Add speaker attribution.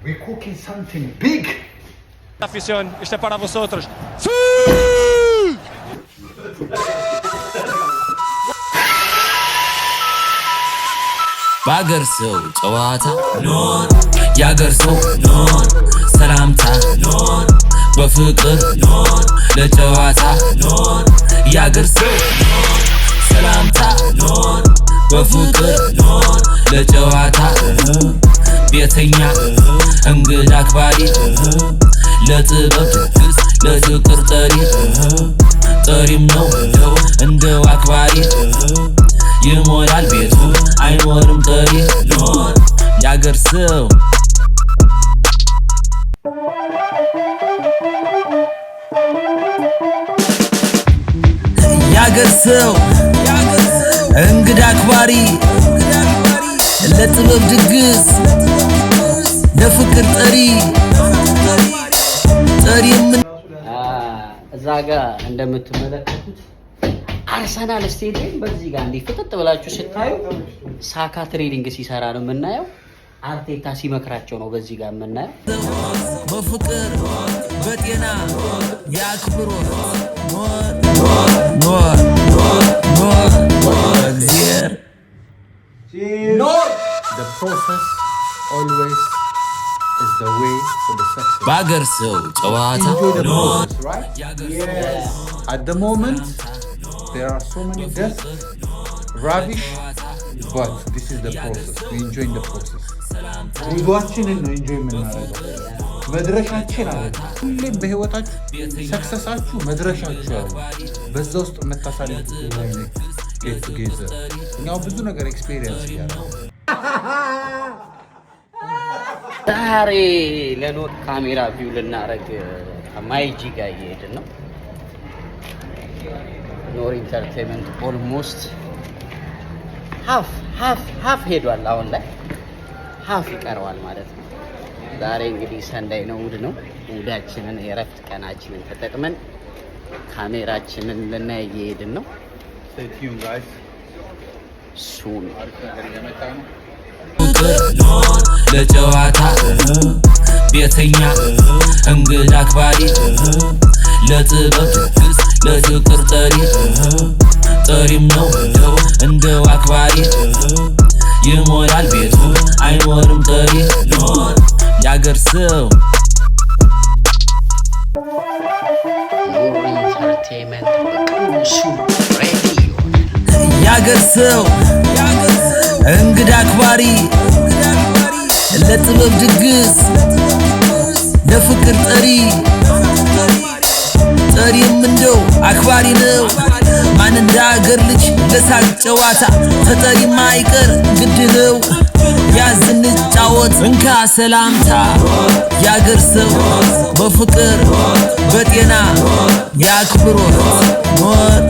Speaker 1: We're cooking something big.
Speaker 2: Afición, este para vosotros. ¡Sí!
Speaker 3: ባገር ሰው ጨዋታ ኖር ያገር ሰው ኖር ሰላምታ ኖር በፍቅር ኖር ለጨዋታ ኖር ያገር ሰው ኖር ሰላምታ ኖር በፍቅር ኖር ለጨዋታ ቤተኛ እንግዳ አክባሪ ለጥበብ ድግስ ለፍቅር ጠሪም ነው እንደው አክባሪ ይሞላል ቤቱ አይኖርም ጠሪ ኖር ያገር ሰው ያገር ሰው እንግዳ አክባሪ ለጥበብ ድግስ ለፍቅር ጠሪም
Speaker 4: እዛ ጋር እንደምትመለከቱት አርሰናል ስቴዲየም በዚህ ጋር እንዲፈጠጥ ብላችሁ ስታዩ ሳካ ትሬኒንግ ሲሰራ ነው የምናየው። አርቴታ ሲመክራቸው ነው በዚህ ጋር የምናየው።
Speaker 3: በፍቅር በጤና ያክብሩ ኖር
Speaker 1: The process always is the way for the success.
Speaker 3: ባገር ሰው ጨዋታ
Speaker 1: Enjoy the
Speaker 3: ኖር
Speaker 1: process, right? Yes. At the moment, there are so many deaths, rubbish, but this is the process. We enjoy the process. ጉዟችንን ነው ኢንጆይ የምናደርገው። መድረሻችን አለ። ሁሌም በህይወታችሁ ሰክሰሳችሁ መድረሻችሁ አለ። በዛ ውስጥ መታሳለፉ ላይ ጌት ቱጌዘር እኛው ብዙ ነገር ኤክስፒሪየንስ እያደረግን
Speaker 4: ዛሬ ለኖር ካሜራ ቪው ልናረግ ማይጂ ጋር እየሄድን ነው። ኖር ኢንተርቴይንመንት ኦልሞስት ሃፍ ሄዷል። አሁን ላይ ሃፍ ይቀረዋል ማለት ነው። ዛሬ እንግዲህ ሰንዳይ ነው፣ እሑድ ነው። እሑዳችንን የእረፍት ቀናችንን ተጠቅመን ካሜራችንን ልናይ እየሄድን ነው። ሱን
Speaker 3: ኖር ለጨዋታ ቤተኛ እንግዳ አክባሪ ለጥበብ ድግስ ለፍቅር ጠሪም ነው እንደው አክባሪ ይሞላል ቤቱ አይኖርም ጠሪ ኖር ያገር ሰው
Speaker 4: ኖር ኢንተርቴይንመንት ሱን ሬዲ
Speaker 3: ያገር ሰው እንግዳ አክባሪ ለጥበብ ድግስ ለፍቅር ጠሪም እንደው አክባሪ ነው ማን እንደ አገር ልጅ ለሳቅ ጨዋታ ተጠሪማ አይቀር ግድ ነው ያዝን ጫወት እንካ ሰላምታ ያገር ሰው በፍቅር በጤና ያክብሮት ኖር